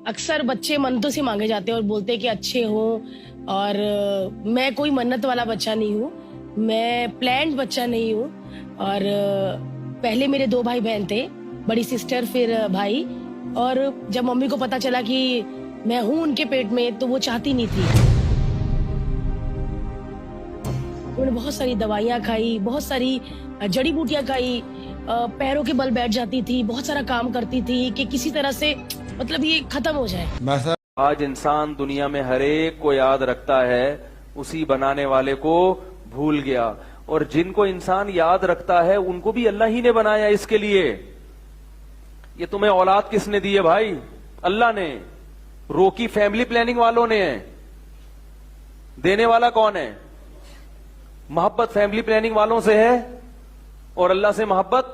अक्सर बच्चे मन्नतों से मांगे जाते हैं और बोलते हैं कि अच्छे हो, और मैं कोई मन्नत वाला बच्चा नहीं हूँ, मैं प्लान्ड बच्चा नहीं हूँ। और पहले मेरे 2 भाई बहन थे, बड़ी सिस्टर फिर भाई, और जब मम्मी को पता चला कि मैं हूँ उनके पेट में तो वो चाहती नहीं थी। उन्होंने बहुत सारी दवाइयाँ खाई, बहुत सारी जड़ी बूटियाँ खाई, पैरों के बल बैठ जाती थी, बहुत सारा काम करती थी कि किसी तरह से मतलब ये खत्म हो जाए। आज इंसान दुनिया में हर एक को याद रखता है, उसी बनाने वाले को भूल गया। और जिनको इंसान याद रखता है उनको भी अल्लाह ही ने बनाया इसके लिए। ये तुम्हें औलाद किसने दी है भाई? अल्लाह ने। रोकी फैमिली प्लानिंग वालों ने है। देने वाला कौन है? मोहब्बत फैमिली प्लानिंग वालों से है और अल्लाह से मोहब्बत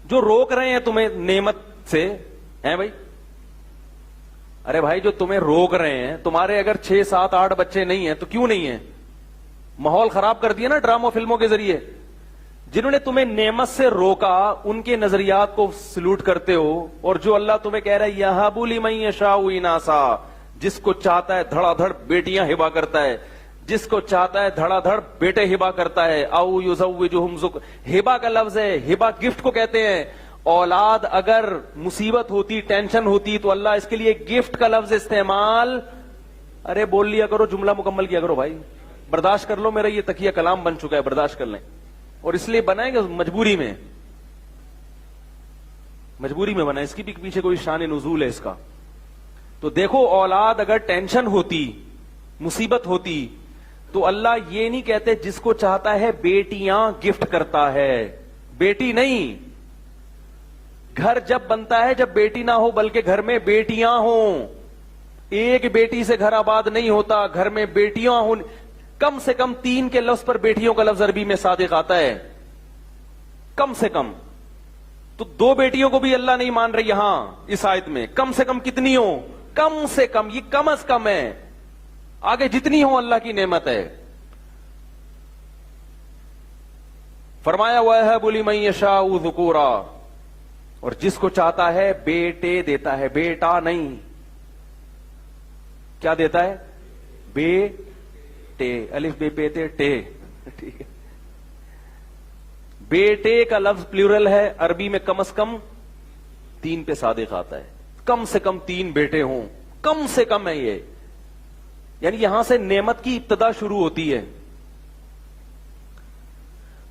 जो रोक रहे हैं तुम्हें नेमत से है भाई। अरे भाई जो तुम्हें रोक रहे हैं, तुम्हारे अगर 6, 7, 8 बच्चे नहीं है तो क्यों नहीं है? माहौल खराब कर दिया ना ड्रामा फिल्मों के जरिए। जिन्होंने तुम्हें नेमत से रोका उनके नजरियात को सलूट करते हो। और जो अल्लाह तुम्हें कह रहा है यहाबु लिमन यशाउ इनासा, जिसको चाहता है धड़ाधड़ बेटियां हिबा करता है, जिसको चाहता है धड़ाधड़ बेटे हिबा करता है। औ युज़व्विजुहुम ज़ुक, हिबा का लफ्ज है, हिबा गिफ्ट को कहते हैं। औलाद अगर मुसीबत होती, टेंशन होती तो अल्लाह इसके लिए गिफ्ट का लफ्ज इस्तेमाल, अरे बोल लिया करो, जुमला मुकम्मल किया करो भाई। बर्दाश्त कर लो, मेरा ये तकिया कलाम बन चुका है, बर्दाश्त कर लें। और इसलिए बनाएंगे मजबूरी में, मजबूरी में बना, इसकी भी पीछे कोई शान नुज़ूल है इसका। तो देखो औलाद अगर टेंशन होती, मुसीबत होती तो अल्लाह ये नहीं कहते जिसको चाहता है बेटियां गिफ्ट करता है, बेटी नहीं। घर जब बनता है जब बेटी ना हो बल्कि घर में बेटियां हों। एक बेटी से घर आबाद नहीं होता, घर में बेटियां हों। कम से कम 3 के लफ्ज पर बेटियों का लफ्ज अरबी में सादिक आता है, कम से कम। तो 2 बेटियों को भी अल्लाह नहीं मान रही यहां इस आयत में। कम से कम कितनी हो? कम से कम, ये कम अज कम है। आगे जितनी हो अल्लाह की नेमत है। फरमाया वहबु लिमन यशाउ ज़ुकूरा, और जिसको चाहता है बेटे देता है, बेटा नहीं। क्या देता है? बेटे, अलिफ बे पे ते टे, ठीक है। बेटे का लफ्ज प्लूरल है, अरबी में कम से कम 3 पे सादिक आता है। कम से कम 3 बेटे हों, कम से कम है ये। यानी यहां से नेमत की इब्तदा शुरू होती है।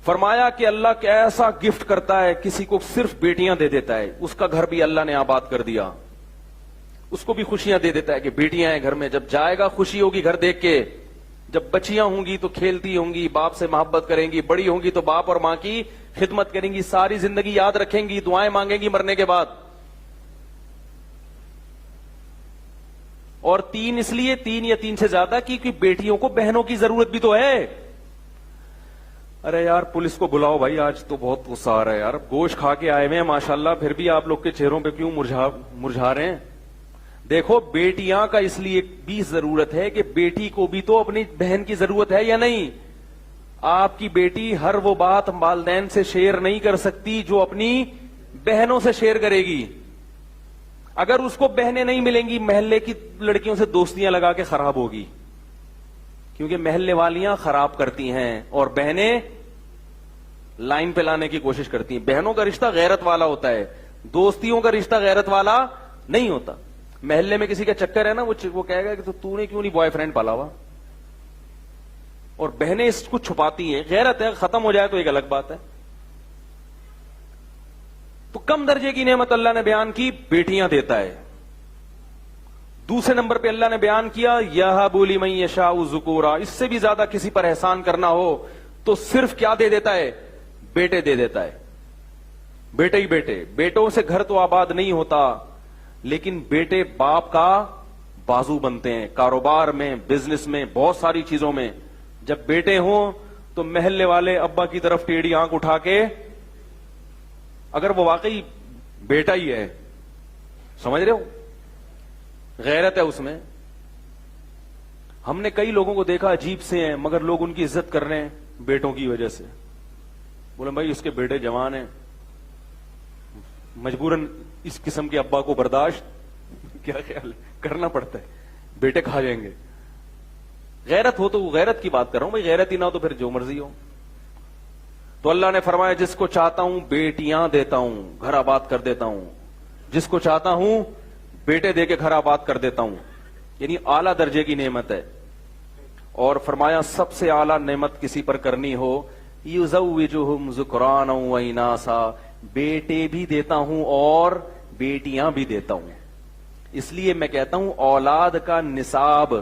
फरमाया कि अल्लाह कैसा गिफ्ट करता है, किसी को सिर्फ बेटियां दे देता है, उसका घर भी अल्लाह ने आबाद कर दिया। उसको भी खुशियां दे देता है कि बेटियां हैं घर में। जब जाएगा खुशी होगी घर देख के। जब बच्चियां होंगी तो खेलती होंगी, बाप से मोहब्बत करेंगी, बड़ी होंगी तो बाप और मां की खिदमत करेंगी, सारी जिंदगी याद रखेंगी, दुआएं मांगेंगी मरने के बाद। और 3 इसलिए, 3 या 3 से ज्यादा, क्योंकि बेटियों को बहनों की जरूरत भी तो है। अरे यार पुलिस को बुलाओ भाई, आज तो बहुत गुस्सा आ रहा है यार। गोश्त खा के आए हुए हैं माशाल्लाह, फिर भी आप लोग के चेहरों पे क्यों मुरझा रहे हैं? देखो बेटियां का इसलिए भी जरूरत है कि बेटी को भी तो अपनी बहन की जरूरत है या नहीं? आपकी बेटी हर वो बात वालिदैन से शेयर नहीं कर सकती जो अपनी बहनों से शेयर करेगी। अगर उसको बहनें नहीं मिलेंगी, महल्ले की लड़कियों से दोस्तियां लगा के खराब होगी, क्योंकि महल्ले वालियां खराब करती हैं और बहनें लाइन पे लाने की कोशिश करती हैं। बहनों का रिश्ता गैरत वाला होता है, दोस्तियों का रिश्ता गैरत वाला नहीं होता। महल्ले में किसी का चक्कर है ना, वो कहेगा कि तो तूने क्यों नहीं बॉयफ्रेंड पाला हुआ? और बहनें इसको छुपाती हैं। गैरत है, खत्म हो जाए तो एक अलग बात है। तो कम दर्जे की नेमत अल्लाह ने बयान की, बेटियां देता है। दूसरे नंबर पे अल्लाह ने बयान किया यहाबु लिमन यशाउ ज़ुकूरा, इससे भी ज्यादा किसी पर एहसान करना हो तो सिर्फ क्या दे देता है? बेटे दे देता है। बेटे ही बेटे। बेटों से घर तो आबाद नहीं होता, लेकिन बेटे बाप का बाजू बनते हैं, कारोबार में, बिजनेस में, बहुत सारी चीजों में। जब बेटे हों तो महल्ले वाले अब्बा की तरफ टेढ़ी आंख उठा के, अगर वो वाकई बेटा ही है, समझ रहे हो, गैरत है उसमें। हमने कई लोगों को देखा अजीब से हैं, मगर लोग उनकी इज्जत कर रहे हैं बेटों की वजह से। बोले भाई इसके बेटे जवान हैं, मजबूरन इस किस्म के अब्बा को बर्दाश्त کیا خیال ہے؟ کرنا پڑتا ہے, بیٹے کھا جائیں گے. غیرت ہو تو غیرت کی بات کر رہا ہوں بھائی, غیرت ہی نہ ہو تو پھر جو مرضی ہو. تو اللہ نے فرمایا جس کو چاہتا ہوں بیٹیاں دیتا ہوں, گھر آباد کر دیتا ہوں, جس کو چاہتا ہوں بیٹے دے کے گھر آباد کر دیتا ہوں. یعنی اعلیٰ درجے کی نعمت ہے. اور فرمایا سب سے اعلیٰ نعمت کسی پر کرنی ہو, یزوجہم ذکرانا و اناسا, بیٹے بھی دیتا ہوں اور بیٹیاں بھی دیتا ہوں. اس لیے میں کہتا ہوں اولاد کا نصاب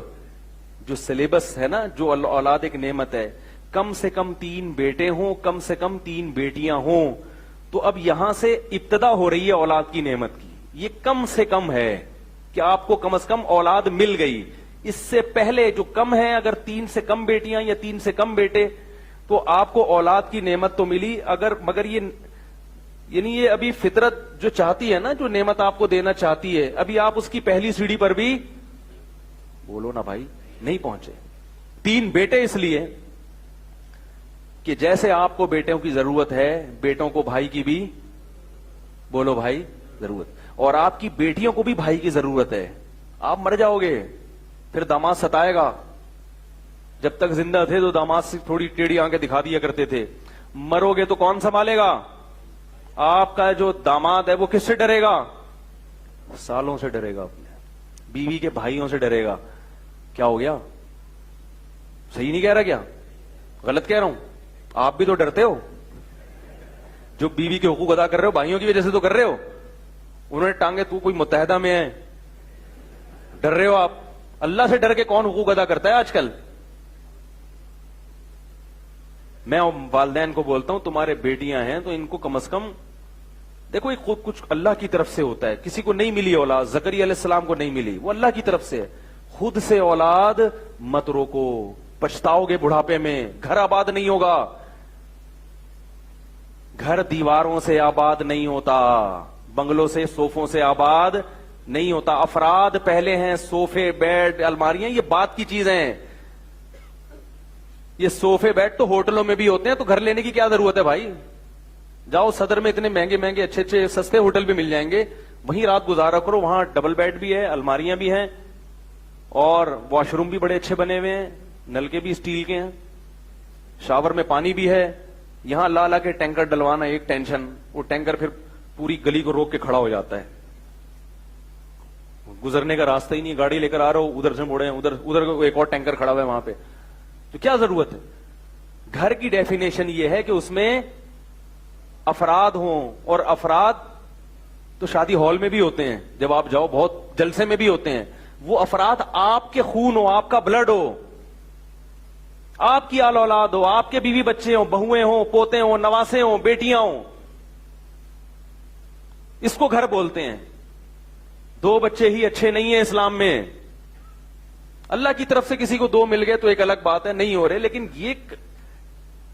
جو سلیبس ہے نا, جو اولاد ایک نعمت ہے, کم سے کم 3 بیٹے ہوں, کم سے کم 3 بیٹیاں ہوں. تو اب یہاں سے ابتدا ہو رہی ہے اولاد کی نعمت کی. یہ کم سے کم ہے کہ آپ کو کم از کم اولاد مل گئی. اس سے پہلے جو کم ہے, اگر 3 سے کم بیٹیاں یا 3 سے کم بیٹے, تو آپ کو اولاد کی نعمت تو ملی, مگر یہ یعنی یہ ابھی فطرت جو چاہتی ہے نا, جو نعمت آپ کو دینا چاہتی ہے, ابھی آپ اس کی پہلی سیڑھی پر بھی بولو نا بھائی نہیں پہنچے. 3 بیٹے اس لیے کہ جیسے آپ کو بیٹوں کی ضرورت ہے, بیٹوں کو بھائی کی بھی بولو بھائی ضرورت, اور آپ کی بیٹیوں کو بھی بھائی کی ضرورت ہے. آپ مر جاؤ گے پھر داماد ستائے گا. جب تک زندہ تھے تو داماد سے تھوڑی ٹیڑھی آنکھیں دکھا دیا کرتے تھے, مرو گے تو کون سنبھالے گا؟ آپ کا جو داماد ہے وہ کس سے ڈرے گا؟ سالوں سے ڈرے گا, اپنے بیوی کے بھائیوں سے ڈرے گا. کیا ہو گیا؟ صحیح نہیں کہہ رہا کیا؟ غلط کہہ رہا ہوں؟ آپ بھی تو ڈرتے ہو. جو بیوی کے حقوق ادا کر رہے ہو بھائیوں کی وجہ سے تو کر رہے ہو. انہوں نے ٹانگے تو کوئی متحدہ میں ہے, ڈر رہے ہو آپ. اللہ سے ڈر کے کون حقوق ادا کرتا ہے آج کل؟ میں والدین کو بولتا ہوں تمہارے بیٹیاں ہیں تو ان کو کم از کم دیکھو, یہ خود کچھ اللہ کی طرف سے ہوتا ہے. کسی کو نہیں ملی اولاد, زکریا علیہ السلام کو نہیں ملی, وہ اللہ کی طرف سے ہے. خود سے اولاد مت روکو, پچھتاؤ گے بڑھاپے میں. گھر آباد نہیں ہوگا, گھر دیواروں سے آباد نہیں ہوتا, بنگلوں سے صوفوں سے آباد نہیں ہوتا. افراد پہلے ہیں, صوفے بیڈ الماریاں یہ بات کی چیز ہیں. یہ صوفے بیڈ تو ہوٹلوں میں بھی ہوتے ہیں, تو گھر لینے کی کیا ضرورت ہے بھائی؟ جاؤ صدر میں اتنے مہنگے مہنگے اچھے اچھے سستے ہوٹل بھی مل جائیں گے, وہیں رات گزارا کرو. وہاں ڈبل بیڈ بھی ہے, الماریاں بھی ہیں, اور واش روم بھی بڑے اچھے بنے ہوئے ہیں, نلکے بھی اسٹیل کے ہیں, شاور میں پانی بھی ہے. یہاں لا لا کے ٹینکر ڈلوانا ایک ٹینشن, وہ ٹینکر پھر پوری گلی کو روک کے کھڑا ہو جاتا ہے. گزرنے کا راستہ ہی نہیں, گاڑی لے کر آ رہا ہو, ادھر سے مڑے, ادھر ایک اور ٹینکر کھڑا ہوا ہے وہاں پہ. تو کیا ضرورت ہے؟ گھر کی ڈیفینیشن یہ ہے کہ اس میں افراد ہوں, اور افراد تو شادی ہال میں بھی ہوتے ہیں, جب آپ جاؤ بہت جلسے میں بھی ہوتے ہیں. وہ افراد آپ کے خون ہو, آپ کا بلڈ ہو, آپ کی آل اولاد ہو, آپ کے بیوی بچے ہوں, بہویں ہوں, پوتے ہوں, نواسے ہوں, بیٹیاں ہوں. اس کو گھر بولتے ہیں. 2 بچے ہی اچھے نہیں ہیں اسلام میں. اللہ کی طرف سے کسی کو 2 مل گئے تو ایک الگ بات ہے, نہیں ہو رہے. لیکن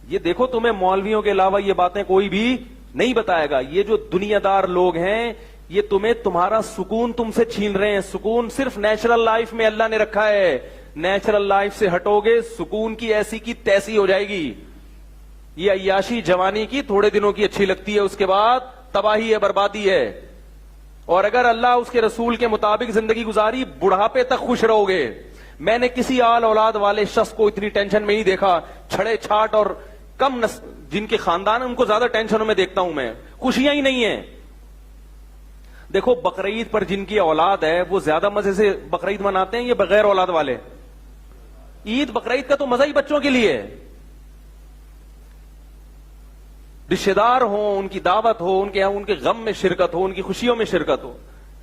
یہ دیکھو, تمہیں مولویوں کے علاوہ یہ باتیں کوئی بھی نہیں بتائے گا. یہ جو دنیا دار لوگ ہیں یہ تمہیں تمہارا سکون تم سے چھین رہے ہیں. سکون صرف نیچرل لائف میں اللہ نے رکھا ہے. نیچرل لائف سے ہٹو گے سکون کی ایسی کی تیسی ہو جائے گی. یہ عیاشی جوانی کی تھوڑے دنوں کی اچھی لگتی ہے, اس کے بعد تباہی ہے, بربادی ہے. اور اگر اللہ اس کے رسول کے مطابق زندگی گزاری, بڑھاپے تک خوش رہو گے. میں نے کسی آل اولاد والے شخص کو اتنی ٹینشن میں نہیں دیکھا. چھڑے چھاٹ اور کم جن کے خاندان ان کو زیادہ ٹینشنوں میں دیکھتا ہوں میں, خوشیاں ہی نہیں ہیں. دیکھو بقرعید پر جن کی اولاد ہے وہ زیادہ مزے سے بقرعید مناتے ہیں, یہ بغیر اولاد والے. عید بقرعید کا تو مزہ ہی بچوں کے لیے ہے. رشتے دار ہوں, ان کی دعوت ہو, ان کے غم میں شرکت ہو, ان کی خوشیوں میں شرکت ہو.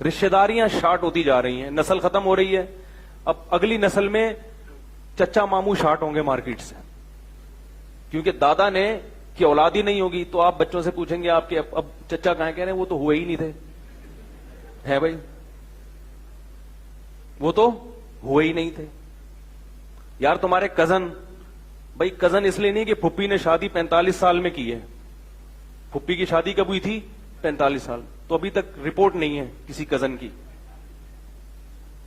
رشتے داریاں شارٹ ہوتی جا رہی ہیں, نسل ختم ہو رہی ہے. اب اگلی نسل میں چچا ماموں شارٹ ہوں گے مارکیٹ سے, کیونکہ دادا نے کی اولاد ہی نہیں ہوگی. تو آپ بچوں سے پوچھیں گے آپ کے اب چچا کہاں, کہہ رہے ہیں وہ تو ہوئے ہی نہیں تھے. ہے بھائی, وہ تو ہوئے ہی نہیں تھے. یار تمہارے کزن, بھائی کزن اس لیے نہیں کہ پھپھی نے شادی 45 سال میں کی ہے. پھپھی کی شادی کب ہوئی تھی؟ 45 سال. تو ابھی تک رپورٹ نہیں ہے کسی کزن کی.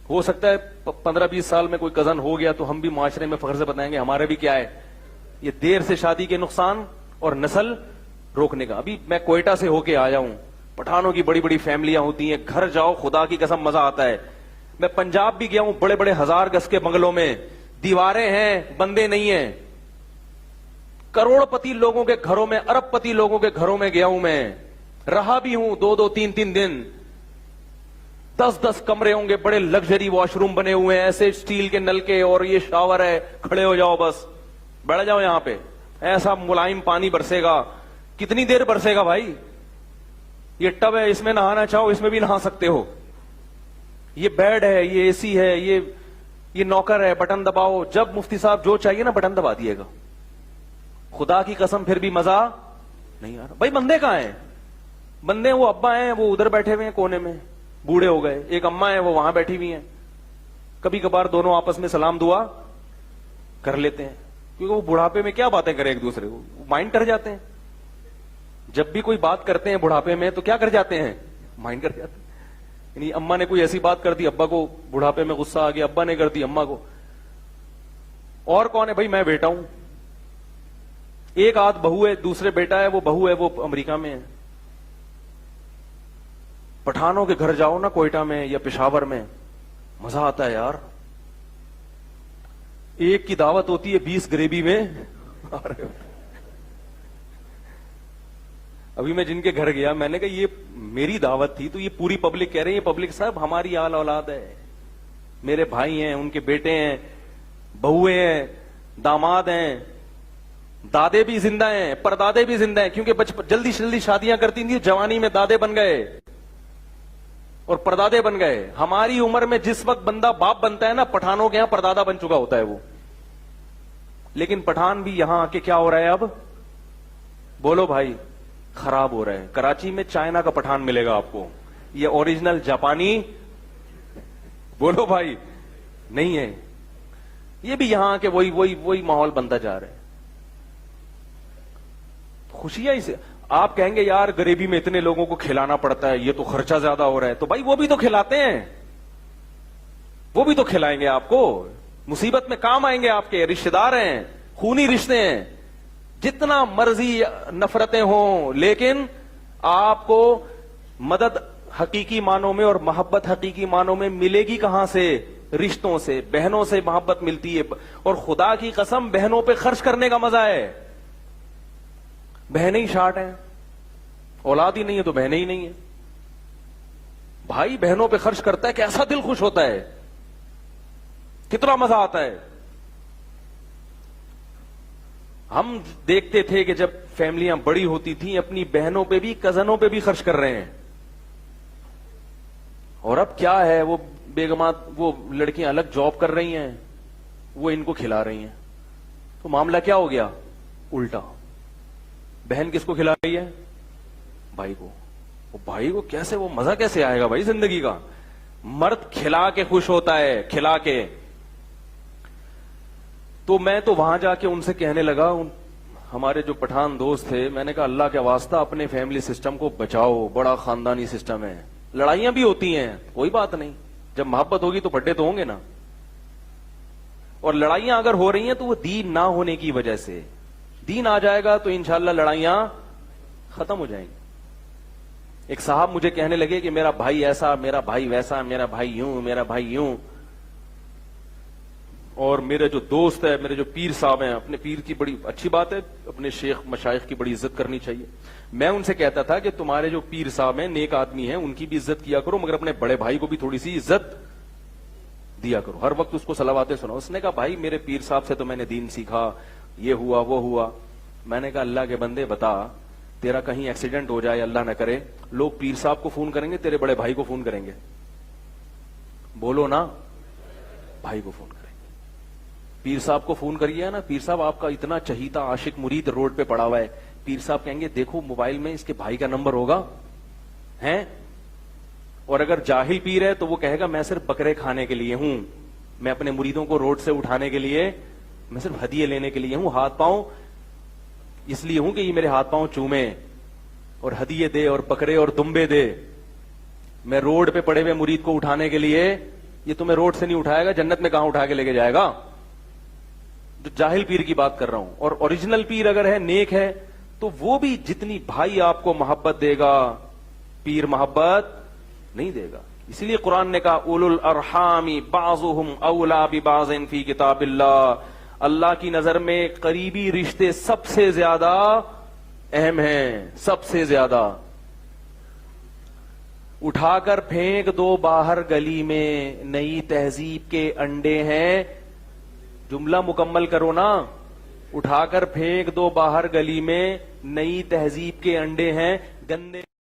ہو سکتا ہے 15-20 سال میں کوئی کزن ہو گیا تو ہم بھی معاشرے میں فخر سے بتائیں گے ہمارے بھی کیا ہے. یہ دیر سے شادی کے نقصان اور نسل روکنے کا. ابھی میں کوئٹہ سے ہو کے آیا ہوں, पठानों की बड़ी बड़ी फैमिलियां होती हैं, घर जाओ खुदा की कसम मजा आता है। मैं पंजाब भी गया हूं, बड़े बड़े 1000 गज के बंगलों में दीवारें हैं, बंदे नहीं हैं। करोड़पति लोगों के घरों में, अरबपति लोगों के घरों में गया हूं मैं, रहा भी हूं 2-2 3-3 दिन। 10-10 कमरे होंगे, बड़े लग्जरी वॉशरूम बने हुए हैं, ऐसे स्टील के नल के, और ये शावर है, खड़े हो जाओ बस, बैठ जाओ यहां पे, ऐसा मुलायम पानी बरसेगा। कितनी देर बरसेगा भाई? ये टब है, इसमें नहाना चाहो इसमें भी नहा सकते हो। ये बेड है, ये एसी है, ये नौकर है, बटन दबाओ, जब मुफ्ती साहब जो चाहिए ना बटन दबा दिएगा। खुदा की कसम फिर भी मजा नहीं आ रहा। भाई बंदे कहां हैं? बंदे वो अब्बा हैं, वो उधर बैठे हुए हैं कोने में, बूढ़े हो गए। एक अम्मा है, वो वहां बैठी हुई हैं। कभी कभार दोनों आपस में सलाम दुआ कर लेते हैं, क्योंकि वो बुढ़ापे में क्या बातें करें एक दूसरे को, माइंड कर जाते हैं। जब भी कोई बात करते हैं बुढ़ापे में तो क्या कर जाते हैं? माइंड कर जाते हैं। यानी अम्मा ने कोई ऐसी बात कर दी, अब्बा को बुढ़ापे में गुस्सा आ गया, अब्बा ने कर दी अम्मा को। और कौन है भाई? मैं बेटा हूं, एक आध बहू है, दूसरे बेटा है, वो बहू है, वो अमेरिका में है। पठानों के घर जाओ ना, कोयटा में या पेशावर में, मजा आता है यार। एक की दावत होती है 20 ग्रेवी में। अभी मैं जिनके घर गया, मैंने कहा ये मेरी दावत थी, तो ये पूरी पब्लिक कह रही है, पब्लिक साहब हमारी आल औलाद है, मेरे भाई हैं, उनके बेटे हैं, बहुएं हैं, दामाद हैं, दादे भी जिंदा हैं, परदादे भी जिंदा हैं, क्योंकि जल्दी से जल्दी शादियां करती थी, जवानी में दादे बन गए और परदादे बन गए। हमारी उम्र में जिस वक्त बंदा बाप बनता है ना, पठानों के यहां परदादा बन चुका होता है वो। लेकिन पठान भी यहां आके क्या हो रहा है अब? बोलो भाई, खराब हो रहा है। कराची में चाइना का पठान मिलेगा आपको, ये ओरिजिनल जापानी, बोलो भाई, नहीं है। ये भी यहां आके वही माहौल बनता जा रहा है। खुशियां इसे आप कहेंगे यार गरीबी में इतने लोगों को खिलाना पड़ता है, ये तो खर्चा ज्यादा हो रहा है। तो भाई वो भी तो खिलाते हैं, वो भी तो खिलाएंगे आपको, मुसीबत में काम आएंगे आपके, रिश्तेदार हैं, खूनी रिश्ते हैं। जितना मर्जी नफरतें हों, लेकिन आपको मदद हकीकी मानों में और मोहब्बत हकीकी मानों में मिलेगी कहां से? रिश्तों से, बहनों से मोहब्बत मिलती है। और खुदा की कसम बहनों पे खर्च करने का मजा है। बहनें ही शार्ट हैं, औलाद ही नहीं है तो बहनें ही नहीं है। भाई बहनों पे खर्च करता है, कैसा दिल खुश होता है, कितना मजा आता है। हम देखते थे कि जब फैमिलियां बड़ी होती थी, अपनी बहनों पे भी, कजनों पे भी खर्च कर रहे हैं। और अब क्या है, वो बेगमात, वो लड़कियां अलग जॉब कर रही हैं, वो इनको खिला रही हैं। तो मामला क्या हो गया? उल्टा। बहन किसको खिला रही है? भाई को। वो भाई को कैसे, वो मजा कैसे आएगा भाई जिंदगी का? मर्द खिला के खुश होता है, खिला के। तो मैं तो वहां जाके उनसे कहने लगा, हमारे जो पठान दोस्त थे, मैंने कहा अल्लाह के वास्ता अपने फैमिली सिस्टम को बचाओ, बड़ा खानदानी सिस्टम है। लड़ाइयां भी होती हैं, कोई बात नहीं, जब मोहब्बत होगी तो बड्डे तो होंगे ना। और लड़ाइयां अगर हो रही हैं तो वो दीन ना होने की वजह से। दीन आ जाएगा तो इंशाल्लाह लड़ाइयां खत्म हो जाएंगी। एक साहब मुझे कहने लगे कि मेरा भाई ऐसा, मेरा भाई वैसा, मेरा भाई यूं, मेरा भाई यूं। और मेरे जो दोस्त है, मेरे जो पीर साहब हैं, अपने पीर की बड़ी अच्छी बात है, अपने शेख मशाइख की बड़ी इज्जत करनी चाहिए। मैं उनसे कहता था कि तुम्हारे जो पीर साहब हैं, नेक आदमी हैं, उनकी भी इज्जत किया करो, मगर अपने बड़े भाई को भी थोड़ी सी इज्जत दिया करो, हर वक्त उसको सलावातें सुनाओ। उसने कहा भाई मेरे पीर साहब से तो मैंने दीन सीखा, ये हुआ वो हुआ। मैंने कहा अल्लाह के बंदे बता, तेरा कहीं एक्सीडेंट हो जाए, अल्लाह ना करे, लोग पीर साहब को फोन करेंगे, तेरे बड़े भाई को फोन करेंगे? बोलो ना, भाई को फोन करेंगे। पीर साहब को फोन करिए ना, पीर साहब आपका इतना चहीता आशिक मुरीद रोड पे पड़ा हुआ है, पीर साहब कहेंगे देखो मोबाइल में इसके भाई का नंबर होगा हैं। और अगर जाहिल पीर है तो वो कहेगा मैं सिर्फ बकरे खाने के लिए हूं, मैं अपने मुरीदों को रोड से उठाने के लिए, मैं सिर्फ हदिये लेने के लिए हूं, हाथ पांव इसलिए हूं कि ये मेरे हाथ पांव चूमे और हदिये दे और बकरे और दुम्बे दे। मैं रोड पे पड़े हुए मुरीद को उठाने के लिए, ये तुम्हें रोड से नहीं उठाएगा, जन्नत में कहां उठा के लेके जाएगा। जो जाहिल पीर की बात कर रहा हूं। और ओरिजिनल पीर अगर है, नेक है, तो वो भी जितनी भाई आपको मोहब्बत देगा, پیر محبت نہیں دے گا. اسی لیے قرآن نے کہا اولو الارحام بعضهم اولا ببعض فی کتاب اللہ. اللہ کی نظر میں قریبی رشتے سب سے زیادہ اہم ہیں, سب سے زیادہ. اٹھا کر پھینک دو باہر گلی میں, نئی تہذیب کے انڈے ہیں. جملہ مکمل کرو نا. اٹھا کر پھینک دو باہر گلی میں, نئی تہذیب کے انڈے ہیں. گندے